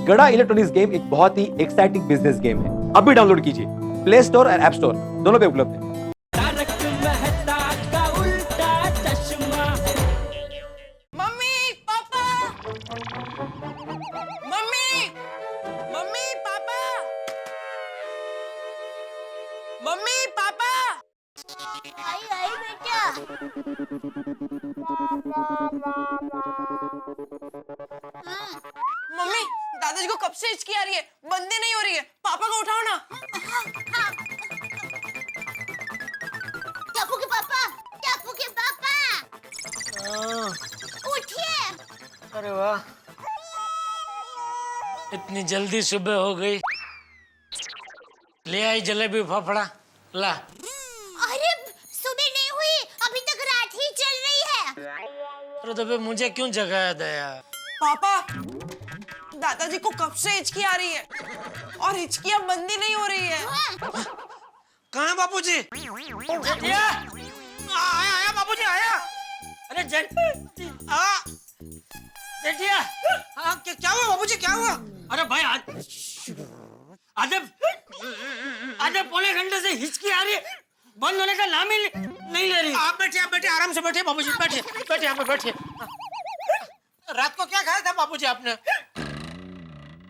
गड़ा electronics game एक बहुत ही एक्साइटिंग बिजनेस गेम है। अभी डाउनलोड कीजिए, प्ले स्टोर और ऐप स्टोर दोनों पे उपलब्ध है। Mummy papa, mummy mummy papa, mummy papa. आई आई बेटा। मम्मी दादाजी को कब से हिचकी आ रही है, बंदी नहीं हो रही है। पापा को उठाओ ना। टापू के पापा, टापू के पापा, उठिए। अरे वाह, इतनी जल्दी सुबह हो गई। ले आई जलेबी फाफड़ा, ला। अरे सुबह नहीं हुई, अभी तक रात ही चल रही है। अरे तो फिर मुझे क्यों जगाया दया? पापा दादाजी को कब से हिचकी आ रही है और हिचकियां बंदी नहीं हो रही है। कहाँ है बापूजी? जेठिया, आया आया बापूजी आया। अरे जेठिया, हाँ क्या हुआ बापूजी, क्या हुआ? अरे भाई आधे पौने घंटे से हिचकी आ रही है, बंद होने का नाम ही नहीं ले रही। आप बैठिए आराम से बैठिए बाबूजी, बैठिए यहाँ पे बैठिए। रात को क्या खाया था बाबूजी आपने?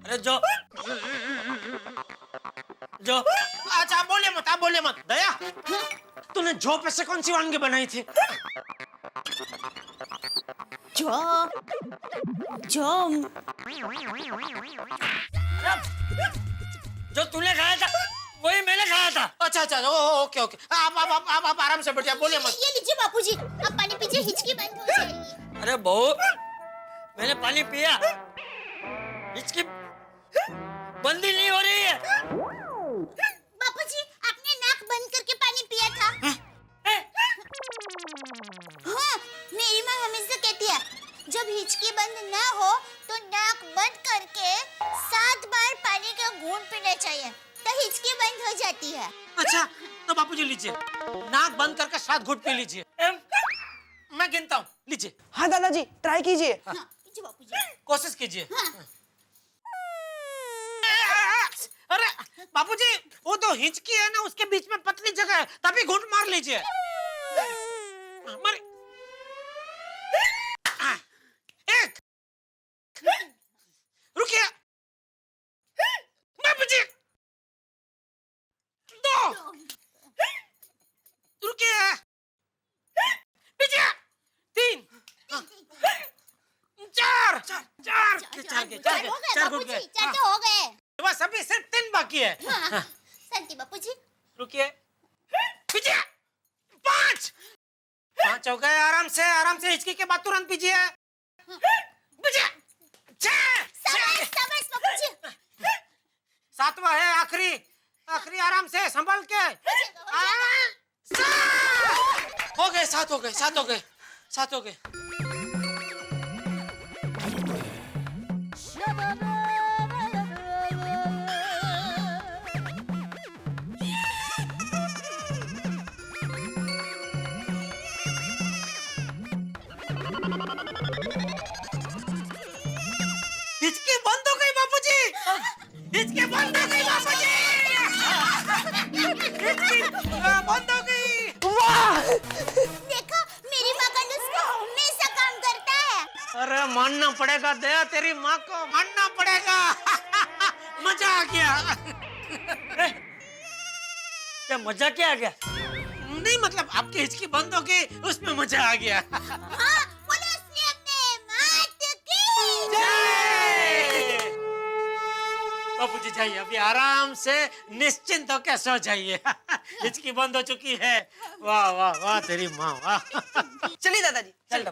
अरे जो अच्छा आप बोलिए मत। दया, तूने जो पैसे कौन सी वानगी बनाई थी? जो तूने खाया था वही मैंने खाया था। अच्छा ओके आप आराम से बैठिए, बोलिए मत। ये लीजिए बापूजी, अब पानी पीजिए, हिचकी बंद हो जाएगी। अरे बहू, मैंने पानी पिया, हिचकी बंदी नहीं हो रही है। बापूजी, आपने नाक बंद करके पानी पिया था? हाँ, मेरी माँ हमेशा कहती है, जब हिचकी बंद ना हो तो नाक बंद करके 7 बार पानी का घूंट पीना चाहिए, तो हिचकी बंद हो जाती है। अच्छा तो बापूजी लीजिए, नाक बंद करके 7 घूंट पी लीजिए। मैं गिनता हूँ, लीजिए। हाँ दादाजी ट्राई कीजिए। हाँ, लीजिए बापूजी। कोशिश कीजिए। हाँ। अरे बापूजी, वो तो हिचकी है ना, उसके बीच में पतली जगह है, तभी घूंट मार लीजिए। एक, रुकिए बापूजी, 2, रुकिए पीछे, 3, 4 घूंट गए। चार तो हो गए। बस अभी सिर्फ 3 बाकी है। हाँ, शांति बापूजी। रुकिए, पीछे, 5 हो गए। आराम से हिचकी के बाद तुरंत पीजिए। पीछे, 6 शाबाश बापूजी। 7वां है आखिरी, आराम से संभल के। 7 हो गए। हिचकी बंद हो गई बापूजी, हिचकी बंद हो गई बापूजी, हिचकी बंद हो गई। वाह, देखो, मेरी माँ का नुस्खा हमेशा काम करता है। अरे मानना पड़ेगा दया, तेरी माँ को मानना पड़ेगा। मजा आ गया। क्या मजा क्या आ गया? नहीं मतलब आपकी हिचकी बंद हो गई, उसमें मजा आ गया। हाँ, बोलो उसने अपने मात की। बापूजी जाइए, अभी आराम से निश्चिंत होकर सो जाइए। हिचकी बंद हो चुकी है। वाह वाह वाह तेरी माँ, वाह। चलिए दादाजी चल।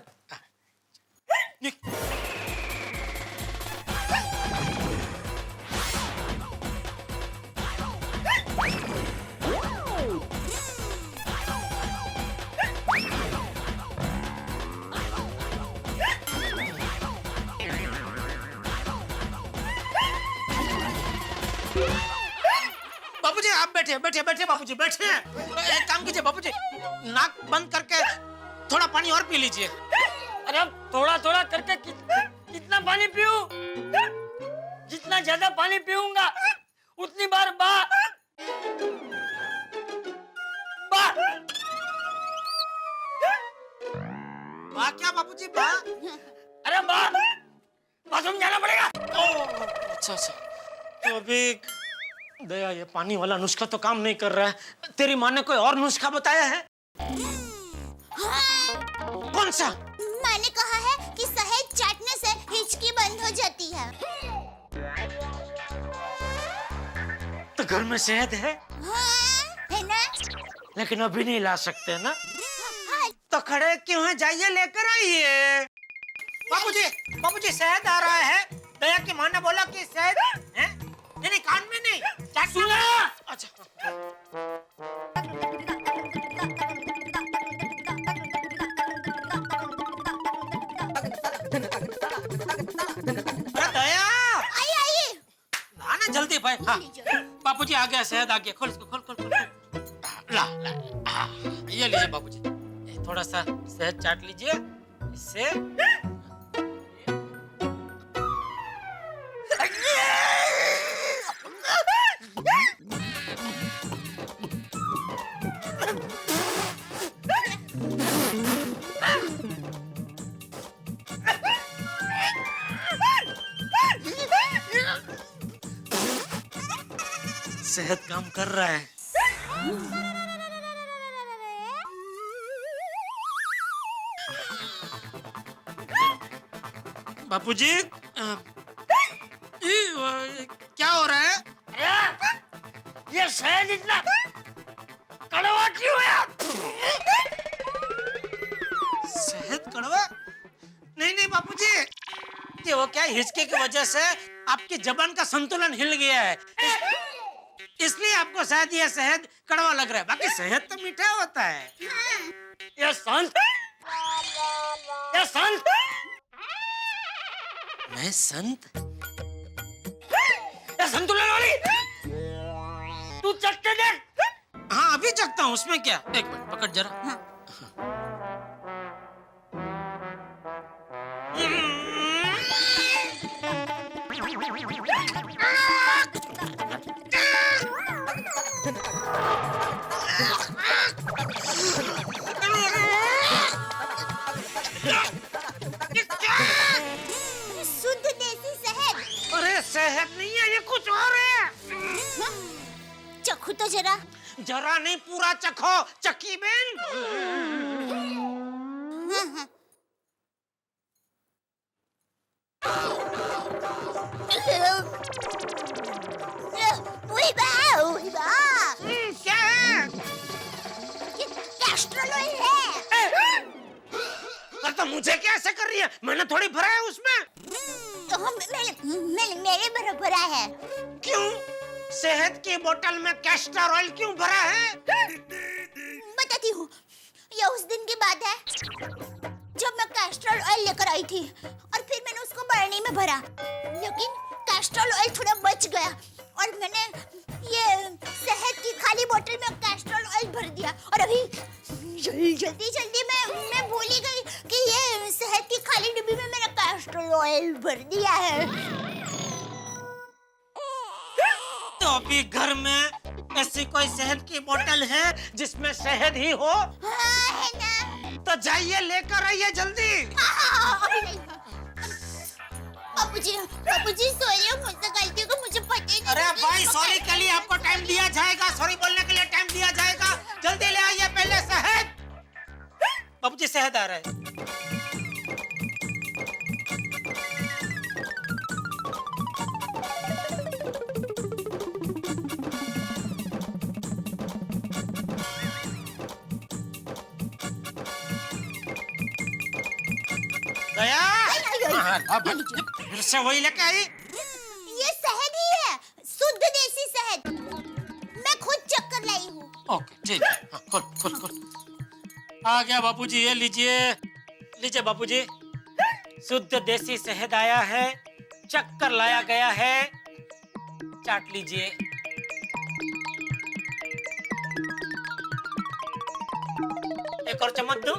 बापूजी आप बैठिए बापूजी, बैठिए। एक काम कीजिए बापूजी, नाक बंद करके थोड़ा पानी और पी लीजिए। अरे अब थोड़ा थोड़ा करके कितना पानी पीऊं? जितना ज्यादा पानी पीऊंगा उतनी बार बा बा बा क्या बापूजी बा? अरे बा बाथरूम जाना पड़ेगा। अच्छा अच्छा, तो अभी दया ये पानी वाला नुस्खा तो काम नहीं कर रहा है। तेरी माँ ने कोई और नुस्खा बताया है? हाँ, कौन सा? माँ ने कहा है कि शहद चाटने से हिचकी बंद हो जाती है। तो घर में शहद है, हाँ, है ना? लेकिन अभी नहीं ला सकते ना। हाँ, तो खड़े क्यों हैं? जाइए लेकर आइए। बापूजी, बापूजी शहद आ रहा है। दया की माँ ने बोला कि शहद है? नहीं नहीं, कान में नहीं, चाट सुना? अच्छा। अरे दया, आइए आइए। लाना जल्दी भाई। हाँ, बापूजी आ गया, शहद आ गया। खोल इसको, खोल खोल खोल खोल। ला ला, ये लीजिए बापूजी, थोड़ा सा शहद चाट लीजिए इससे। शहद काम कर रहा है। बापूजी, क्या हो रहा है? अरे ये शहद इतना कड़वा क्यों है? शहद कड़वा? नहीं नहीं बापूजी, ये वो क्या, हिचके की वजह से आपकी जबान का संतुलन हिल गया है, इसलिए आपको शायद ये शहद कड़वा लग रहा है। बाकी शहद तो मीठा होता है। ये संत, ये संत, मैं संत? ये संतुलन वाली तू चख के देख। हाँ अभी चखता हूँ, उसमें क्या। एक मिनट पकड़ जरा। शुद्ध देसी शहद। अरे शहद नहीं है, ये कुछ और है। हाँ, चखो तो जरा। जरा नहीं, पूरा चखो चक्की बेन। हाँ, हाँ। उई बा, उई बा। क्या है? ये कैस्ट्रोल ऑयल है। अरे तो मुझे क्या ऐसे कर रही है? मैंने थोड़ी भरा है उसमें। तो हम मेरे बराबर है। क्यों? शहद की बोतल में कैस्टर ऑयल क्यों भरा है? बताती हूँ। ये उस दिन की बात है जब मैं कैस्ट्रोल ऑयल लेकर आई थी और फिर मैंने उसको बरनी में भरा, लेकिन कैस्ट्रोल ऑयल थोड़ा बच गया और मैंने ये शहद की खाली बोतल में कैस्ट्रोल ऑयल भर दिया। और अभी जल्दी जल्दी मैं भूल ही गई कि ये शहद की खाली डिब्बी में मैंने कैस्ट्रोल ऑयल भर दिया है। तो अभी घर में ऐसी कोई शहद की बोतल है जिसमें शहद ही हो? हाँ, है ना? तो जाइए लेकर आइए जल्दी। अभी नहीं। बाबूजी सॉरी, मुझसे गलती को मुझे पता ही नहीं। अरे भाई, सॉरी के लिए आपको टाइम दिया जाएगा, सॉरी बोलने के लिए टाइम दिया जाएगा। जल्दी ले आइए पहले शहद। बाबूजी शहद आ रहा है। दया, फिर से वही लेके आई। ये शहद ही है, शुद्ध देसी शहद। मैं खुद चक्कर लाई हूँ। ओके ठीक है। हाँ, खोल खोल खोल। आ गया बापूजी, ये लीजिए लीजिए बापूजी, शुद्ध देसी शहद आया है, चक्कर लाया गया है, चाट लीजिए। एक और चम्मच दूं?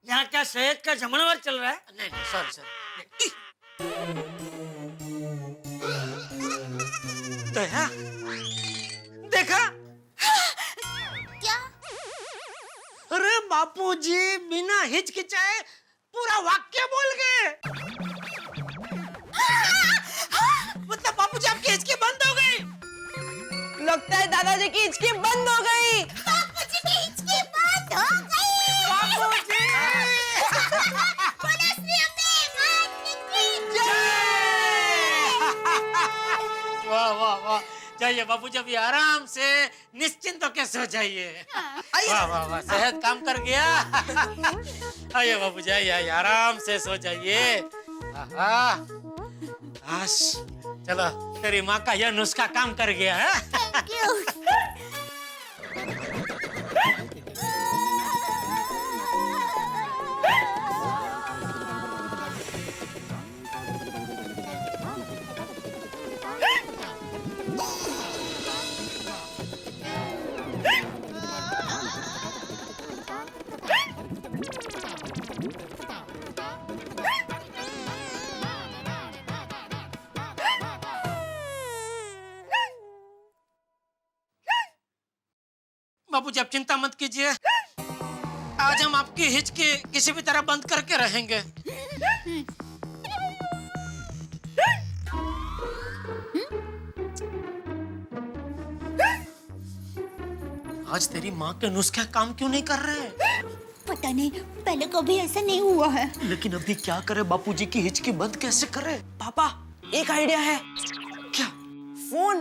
यहाँ क्या शहद का जमणवार चल रहा है? नहीं नहीं, सॉरी सॉरी। दया, देखा? क्या? अरे बापूजी बिना हिचकिचाए पूरा वाक्य बोल गए। मतलब बापूजी आपकी हिचकी बंद हो गई। लगता है दादाजी की हिचकी बंद हो गई। बापूजी की हिचकी बंद हो गई। बापूजी पुलिस ने अपनी बात की। वाह वाह वाह, जाइए बापूजी अभी आराम से निश्चिंत होकर सो जाइए। वाह वाह वाह, सेहत काम कर गया। आइए बापूजी, आइए आइए, आराम से सो जाइए। आश, चलो तेरी माँ का यह नुस्खा काम कर गया है। Thank you. बापूजी आप चिंता मत कीजिए, आज हम आपकी हिचकी किसी भी तरह बंद करके रहेंगे। आज तेरी माँ के नुस्खे काम क्यों नहीं कर रहे? पता नहीं, पहले कभी ऐसा नहीं हुआ है। लेकिन अभी क्या करे, बापूजी की हिचकी बंद कैसे करे? पापा एक आइडिया है। क्या? फोन।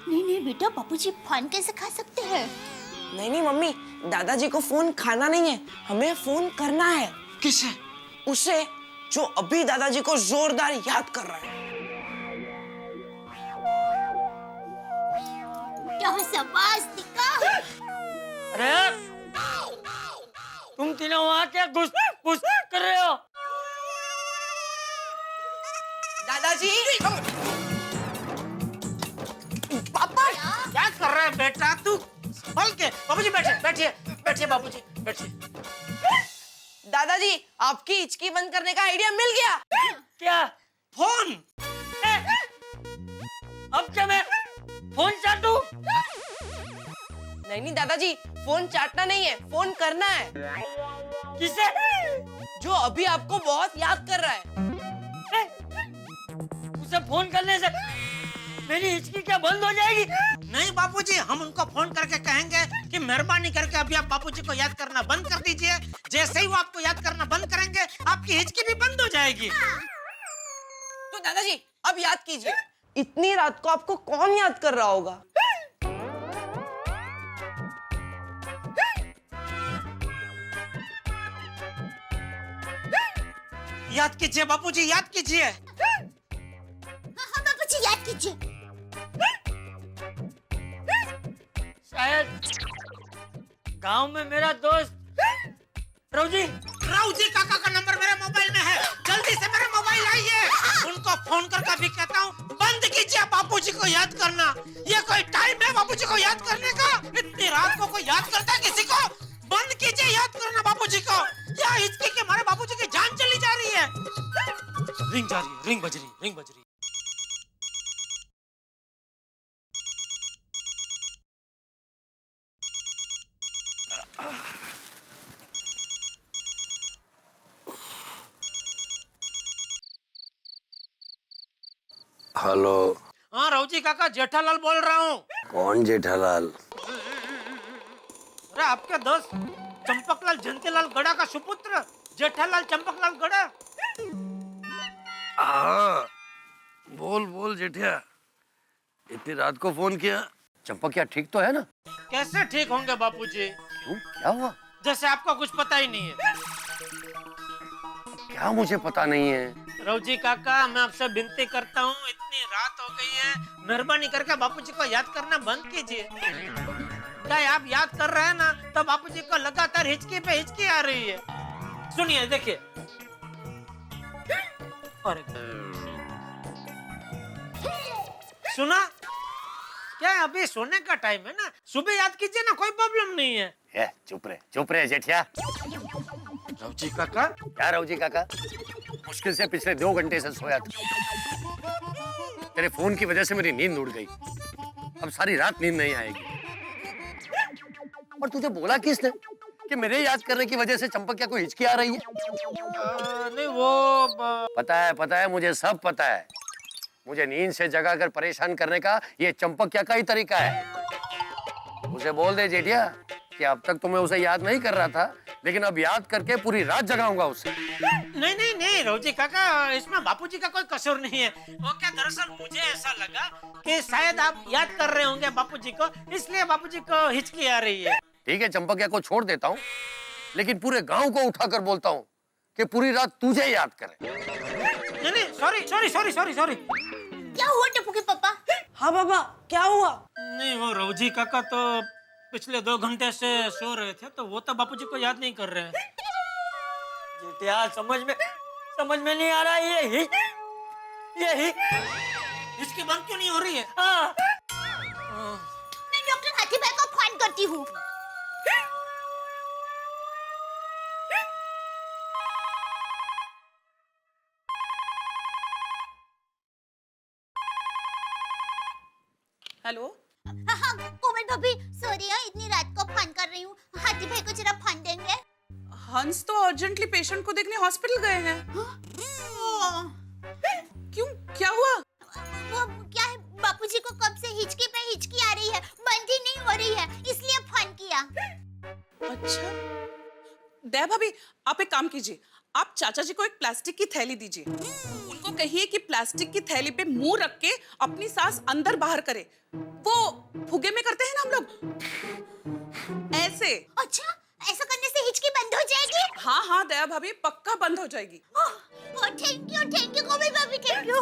नहीं बेटा, बापूजी फोन कैसे खा सकते हैं? नहीं मम्मी, दादाजी को फोन खाना नहीं है, हमें फोन करना है। किसे? उसे जो अभी दादाजी को जोरदार याद कर रहा है। क्या शाबाश दिक्का। अरे तुम तीनों वहाँ क्या घुस घुस कर रहे हो? दादाजी। पापा क्या कर रहे है बेटा तू? संभल के। बाबूजी बैठिए बैठिए बैठिए, बाबूजी बैठिए। दादाजी आपकी हिचकी बंद करने का आइडिया मिल गया। क्या? फोन। अब क्या मैं फोन चाटूं? नहीं दादाजी, फोन चाटना नहीं है, फोन करना है। किसे? जो अभी आपको बहुत याद कर रहा है। उसे फोन करने से मेरी हिचकी क्या बंद हो जाएगी? नहीं बापूजी, हम उनको फोन करके कहेंगे कि मेहरबानी करके अभी आप बापूजी को याद करना बंद कर दीजिए। जैसे ही वो आपको याद करना बंद करेंगे, आपकी हिचकी भी बंद हो जाएगी। तो दादाजी अब याद कीजिए, इतनी रात को आपको कौन याद कर रहा होगा? याद कीजिए बापूजी, याद कीजिए। हाँ बापूजी याद कीजिए। शायद गांव में मेरा दोस्त राउजी काका का नंबर मेरे मोबाइल में है। जल्दी से मेरे मोबाइल आइए। उनको फोन करके भी कहता हूँ बंद कीजिए बापूजी को याद करना। ये कोई टाइम है बापूजी को याद करने का? इतनी रात को कोई याद करता है किसी को? बंद कीजिए याद करना बापूजी को। या हिचकी के मारे बापूजी की जान चली जा रही है। रिंग जा रही है, रिंग बज रही है, रिंग बज रही है। हेलो। हाँ राउजी काका, जेठालाल बोल रहा हूँ। कौन जेठालाल? अरे आपके दोस्त चंपकलाल जयंतीलाल गड़ा का सुपुत्र जेठालाल चंपकलाल गड़ा। हाँ, बोल बोल जेठिया, इतनी रात को फोन किया। चंपकिया ठीक तो है ना? कैसे ठीक होंगे बापूजी? क्यों, क्या हुआ? जैसे आपको कुछ पता ही नहीं है। क्या मुझे पता नहीं है? रवजी काका, मैं आपसे विनती करता हूँ, इतनी रात हो गई है, मेहरबानी करके बापूजी को याद करना बंद कीजिए। क्या आप याद कर रहे हैं ना, तो बापूजी को लगातार हिचकी पे हिचकी आ रही है। सुनिए देखिए। और सुना? क्या अभी सोने का टाइम है ना, सुबह याद कीजिए ना, कोई प्रॉब्लम नहीं है। चुप रहे जेठिया। रवजी काका, क्या रवजी काका? मुश्किल से पिछले 2 घंटे से सोया था। तेरे फोन की वजह से मेरी नींद उड़ गई। अब सारी रात नींद नहीं आएगी। और तुझे बोला किसने कि मेरे याद करने की वजह से चंपकिया को हिचकी आ रही है? नहीं वो पता है, मुझे सब पता है। मुझे नींद से जगा कर परेशान करने का ये चंपकिया का ही तरीका है। उसे बोल दे जेठिया कि अब तक तो मैं उसे याद नहीं कर रहा था, लेकिन अब याद करके पूरी रात जगाऊंगा उसे। नहीं रोजी काका, इसमें बापूजी का कोई कसूर नहीं है। वो क्या, दरअसल मुझे ऐसा लगा कि शायद आप याद कर रहे होंगे बापूजी को, इसलिए बापूजी को हिचकी आ रही है। ठीक है, चंपकिया को छोड़ देता हूँ, लेकिन पूरे गांव को उठाकर बोलता हूँ कि पूरी रात तुझे याद करे। नहीं सॉरी। क्या हुआ टप्पू के पापा? हाँ बाबा, क्या हुआ? नहीं, वो रोजी काका तो पिछले 2 घंटे से सो रहे थे, तो वो तो बापूजी को याद नहीं कर रहे हैं। जेठिया समझ में नहीं आ रहा ये इसकी बंद क्यों नहीं हो रही है? हाँ। मैं डॉक्टर हाथी भाई को फोन करती हूँ। हेलो। हाँ कोमल भाभी, सॉरी इतनी रात को फोन कर रही हूँ। हाथी भाई को जरा फोन देंगे? हंस तो अर्जेंटली पेशेंट को देखने हॉस्पिटल गए हैं। क्यों, क्या हुआ? वो क्या है, बापूजी को कब से हिचकी पे हिचकी आ रही है, बंद ही नहीं हो रही है, इसलिए फोन किया। अच्छा, दया भाभी, आप एक काम कीजिए, आप चाचा जी को एक प्लास्टिक की थैली दीजिए। उनको कहिए कि प्लास्टिक की थैली पे मुंह रख के अपनी सांस अंदर बाहर करे। वो फुगे में करते हैं ना हम लोग, ऐसे। अच्छा, ऐसा करने से हिचकी बंद हो जाएगी? हाँ दया भाभी, पक्का बंद हो जाएगी। थैंक यू कोमल भाभी, थैंक यू।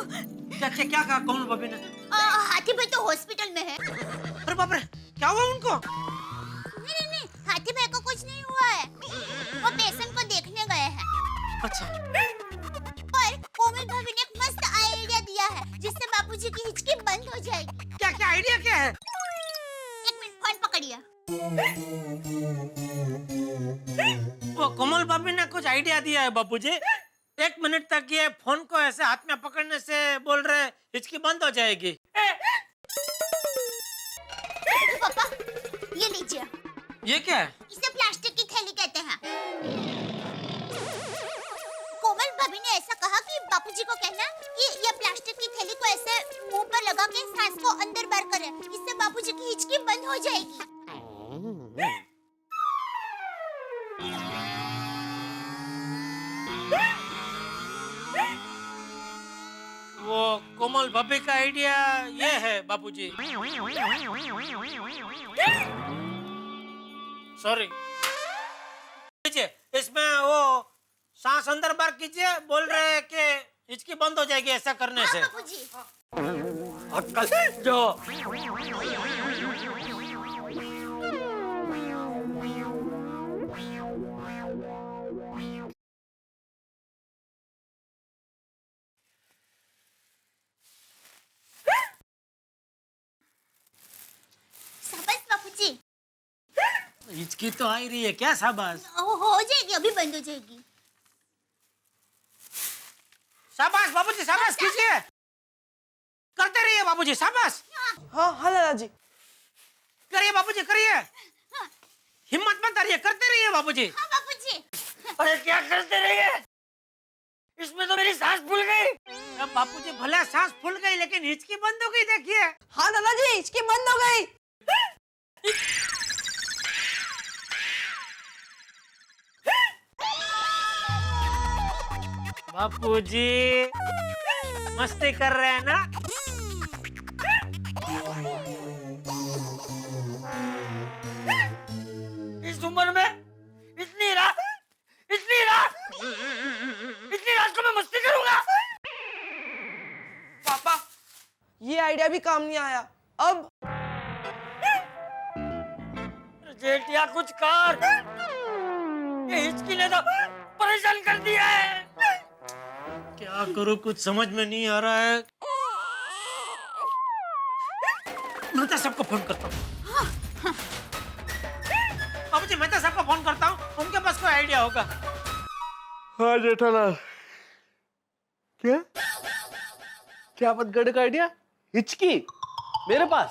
क्या कहा कोमल भाभी ने? हाथी भाई तो हॉस्पिटल में है। अरे बाप रे, क्या हुआ उनको? नहीं, हाथी भाई को कुछ नहीं हुआ है, वो पेशेंट को देखने गए हैं। अच्छा, पर कोमल भाभी ने एक मस्त आइडिया दिया है जिससे बापूजी की हिचकी बंद हो जाएगी। क्या आइडिया क्या है? एक मिनट, फोन पकड़िए। वो कोमल भाभी ने कुछ आइडिया दिया है बापूजी। 1 मिनट तक ये फोन को ऐसे हाथ में पकड़ने से बोल रहे हिचकी बंद हो जाएगी। पापा, ये लीजिए। ये क्या है? इसे प्लास्टिक की थैली कहते हैं। कोमल भाभी ने ऐसा कहा कि बापूजी को कहना कि ये प्लास्टिक की थैली को ऐसे मुंह पर लगा के सांस को अंदर बाहर करें, इससे बापूजी की हिचकी बंद हो जाएगी। वो कोमल भाभी का आइडिया ये है बापूजी। सॉरी, इसमें वो सांस अंदर बाहर कीजिए, बोल रहे हैं कि हिचकी बंद हो जाएगी ऐसा करने से। बापूजी, अक्कल जो शाबाश बापूजी। हिचकी तो आ ही रही है, क्या शाबाश? हो जाएगी, अभी बंद हो जाएगी। शाबाश बाबूजी, शाबाश कीजिए, करते रहिए बाबूजी, शाबाश। हाँ दादाजी। करिए बाबूजी, करिए, हिम्मत मत हारिए, करते रहिए बाबूजी। हाँ बापूजी। अरे क्या करते रहिए, इसमें तो मेरी सांस फूल गई। अब बापूजी भले सांस फूल गई, लेकिन हिचकी बंद हो गई, देखिए। हाँ दादाजी, हिचकी बंद हो गई। बापूजी मस्ती कर रहे हैं ना? इस उम्र में इतनी रात को मैं मस्ती करूंगा? पापा, ये आइडिया भी काम नहीं आया। अब जेठिया कुछ कर, ये हिचकी ने तो परेशान कर दिया है। क्या करूं, कुछ समझ में नहीं आ रहा है। मेहता साहब को फोन करता हूँ। बाबूजी, मेहता साहब को फोन करता हूँ, उनके पास कोई आइडिया होगा। हाँ जेठालाल, क्या? क्या बात, गड़ का आइडिया? हिचकी मेरे पास?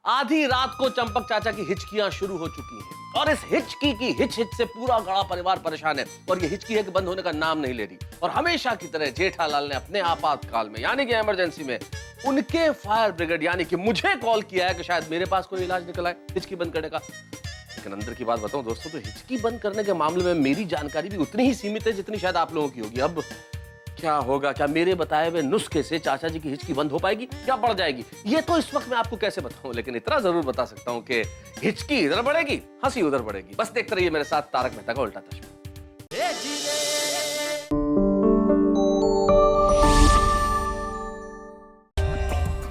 आधी रात को चंपक चाचा की हिचकियां शुरू हो चुकी हैं और इस हिचकी की हिच हिच से पूरा गड़ा परिवार परेशान है और ये हिचकी है कि बंद होने का नाम नहीं ले रही। और हमेशा की तरह जेठालाल ने अपने आपातकाल में यानी कि इमरजेंसी में उनके फायर ब्रिगेड यानी कि मुझे कॉल किया है कि शायद मेरे पास कोई इलाज निकल आए हिचकी बंद करने का। लेकिन अंदर की बात बताऊं दोस्तों, तो हिचकी बंद करने के मामले में मेरी जानकारी भी उतनी ही सीमित है जितनी शायद आप लोगों की होगी। अब क्या होगा, क्या मेरे बताए हुए नुस्खे से चाचा जी की हिचकी बंद हो पाएगी या बढ़ जाएगी, ये तो इस वक्त मैं आपको कैसे बताऊं। लेकिन इतना जरूर बता सकता हूं कि हिचकी इधर बढ़ेगी, हंसी उधर बढ़ेगी। बस देखते रहिए मेरे साथ तारक मेहता का उल्टा चश्मा।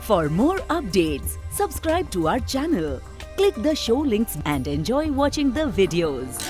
For more updates, subscribe to our channel, click the show links and enjoy watching the videos.